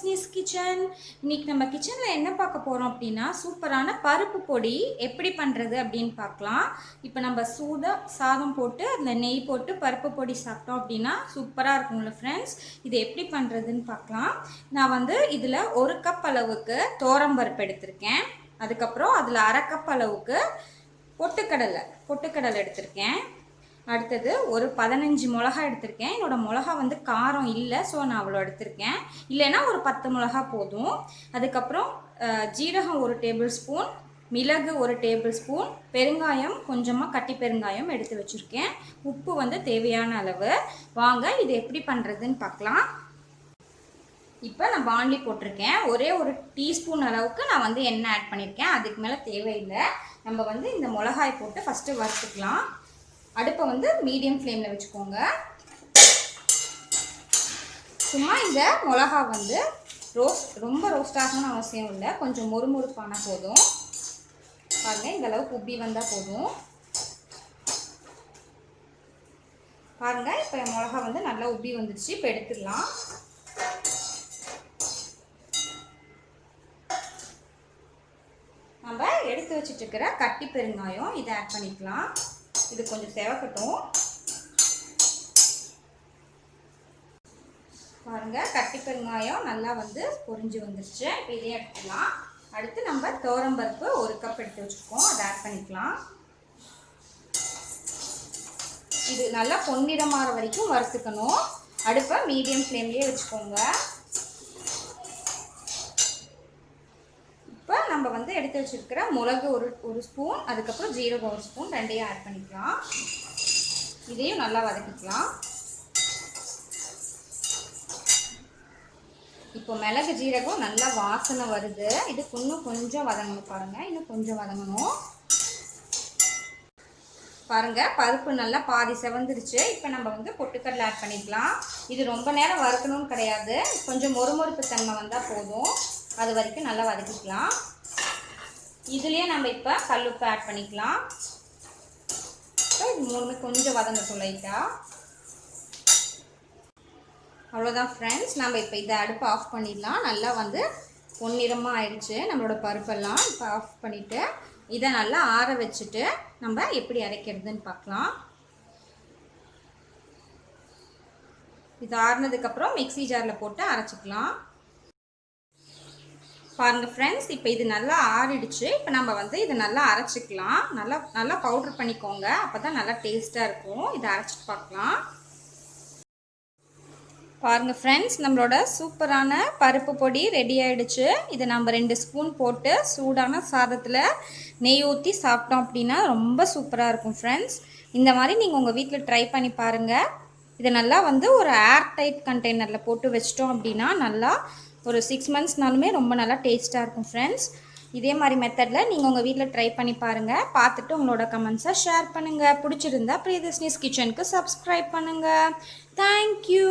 Priyadarshini's kitchen. இன்னைக்கு நம்ம கிச்சன்ல என்ன பார்க்க போறோம் அப்படினா சூப்பரான பருப்பு பொடி எப்படி பண்றது அப்படினு பார்க்கலாம். இப்போ நம்ம சூடா சாதம் போட்டு அந்த நெய் போட்டு பருப்பு பொடி சாப்பிட்டோம் அப்படினா சூப்பரா இருக்கும்ல फ्रेंड्स. இது எப்படி பண்றதுன்னு பார்க்கலாம். நான் வந்து இதுல 1 கப் அளவுக்கு தோரம் பருப்பு எடுத்துர்க்கேன். அதுக்கு அப்புறம் அதுல 1/2 கப் அளவுக்கு பொட்டுக்கடலை எடுத்துர்க்கேன். அடுத்தது ஒரு 15 மிளகாய் எடுத்துர்க்கேன். என்னோட மிளகாய் வந்து காரம் இல்லை, ஸோ நான் அவ்வளோ எடுத்துர்க்கேன். இல்லைன்னா ஒரு 10 மிளகாய் போதும். அதுக்கப்புறம் ஜீரகம் 1 டேபிள் ஸ்பூன், மிளகு 1 டேபிள் ஸ்பூன், பெருங்காயம் கொஞ்சமாக கட்டி பெருங்காயம் எடுத்து வச்சுருக்கேன். உப்பு வந்து தேவையான அளவு. வாங்க இது எப்படி பண்ணுறதுன்னு பார்க்கலாம். இப்போ நான் பாண்ட்லி போட்டிருக்கேன். ஒரே ஒரு டீஸ்பூன் அளவுக்கு நான் வந்து எண்ணெய் ஆட் பண்ணியிருக்கேன். அதுக்கு மேலே தேவையில்லை. நம்ம வந்து இந்த மிளகாய் போட்டு ஃபஸ்ட்டு வறுத்துக்கலாம். அடுப்பை வந்து மீடியம் ஃப்ளேமில் வச்சுக்கோங்க. சும்மா இந்த மிளகா வந்து ரொம்ப ரோஸ்ட் ஆகணும்னு அவசியம் இல்லை, கொஞ்சம் மொறுமொறுப்பான போதும். பாருங்கள், இந்த அளவுக்கு உப்பி வந்தால் போதும். பாருங்கள், இப்போ மிளகா வந்து நல்லா உப்பி வந்துடுச்சு. இப்போ எடுத்துடலாம். நம்ம எடுத்து வச்சுட்டு இருக்கிற கட்டி பெருங்காயம் இதை ஆட் பண்ணிக்கலாம். இது கொஞ்சம் செவக்கட்டும். பாருங்க, கட்டி பெருங்காயம் நல்லா வந்து பொரிஞ்சு வந்துருச்சு. இப்போ இதையும் எடுத்துக்கலாம். அடுத்து நம்ம துவரம்பருப்பு 1 கப் எடுத்து வச்சுருக்கோம், அதை ஆட் பண்ணிக்கலாம். இது நல்லா பொன்னிறமாற வரைக்கும் வறுத்துக்கணும். அடுப்பை மீடியம் ஃப்ளேம்லேயே வச்சுக்கோங்க. இப்போ நம்ம வந்து எடுத்து வச்சுருக்கிற மிளகு ஒரு ஸ்பூன், அதுக்கப்புறம் ஜீரகம் 1 ஸ்பூன், ரெண்டையும் ஆட் பண்ணிக்கலாம். இதையும் நல்லா வதக்கிக்கலாம். இப்போ மிளகு ஜீரகம் நல்லா வாசனை வருது. இது இன்னும் கொஞ்சம் வதங்கணும். பாருங்கள், இன்னும் கொஞ்சம் வதங்கணும். பாருங்கள், பருப்பு நல்லா பாதி செவந்துருச்சு. இப்போ நம்ம வந்து பொட்டுக்கடலை ஆட் பண்ணிக்கலாம். இது ரொம்ப நேரம் வறுக்கணும்னு கிடையாது, கொஞ்சம் மொறுமொறுப்பு தன்மை வந்தால் போதும். அது வரைக்கும் நல்லா வதக்கிக்கலாம். இதுலேயே நம்ம இப்போ கல்லுப்பு ஆட் பண்ணிக்கலாம். இப்போ இது மூணுமே கொஞ்சம் வதங்கட்டும் லைட்டாக. அவ்வளோதான் ஃப்ரெண்ட்ஸ், நம்ம இப்போ இதை அடுப்பை ஆஃப் பண்ணிடலாம். நல்லா வந்து பொன்னிறமாக ஆயிடுச்சு நம்மளோட பருப்பெல்லாம். இப்போ ஆஃப் பண்ணிவிட்டு இதை நல்லா ஆற வச்சுட்டு நம்ம எப்படி அரைக்கிறதுன்னு பார்க்கலாம். இது ஆறினதுக்கப்புறம் மிக்ஸி ஜாரில் போட்டு அரைச்சிக்கலாம். பாருங்கள் ஃப்ரெண்ட்ஸ், இப்போ இது நல்லா ஆறிடுச்சு. இப்போ நம்ம வந்து இதை நல்லா அரைச்சிக்கலாம். நல்லா பவுட்ரு பண்ணிக்கோங்க, அப்போ தான் நல்லா டேஸ்ட்டாக இருக்கும். இதை அரைச்சிட்டு பார்க்கலாம். பாருங்கள் ஃப்ரெண்ட்ஸ், நம்மளோட சூப்பரான பருப்பு பொடி ரெடி ஆகிடுச்சு. இதை நம்ம 2 ஸ்பூன் போட்டு சூடான சாதத்தில் நெய் ஊற்றி சாப்பிட்டோம் அப்படின்னா ரொம்ப சூப்பராக இருக்கும் ஃப்ரெண்ட்ஸ். இந்த மாதிரி நீங்கள் உங்கள் வீட்டில் ட்ரை பண்ணி பாருங்கள். இதை நல்லா வந்து ஒரு ஏர் டைட் கண்டெய்னரில் போட்டு வச்சிட்டோம் அப்படின்னா நல்லா ஒரு 6 மந்த்ஸ்னாலுமே ரொம்ப நல்லா டேஸ்ட்டாக இருக்கும் ஃப்ரெண்ட்ஸ். இதே மாதிரி மெத்தடில் நீங்கள் உங்கள் வீட்டில் ட்ரை பண்ணி பாருங்கள். பார்த்துட்டு உங்களோட கமெண்ட்ஸை ஷேர் பண்ணுங்கள். பிடிச்சிருந்தா பிரியதர்ஷினிஸ் கிச்சனுக்கு சப்ஸ்கிரைப் பண்ணுங்கள். தேங்க்யூ.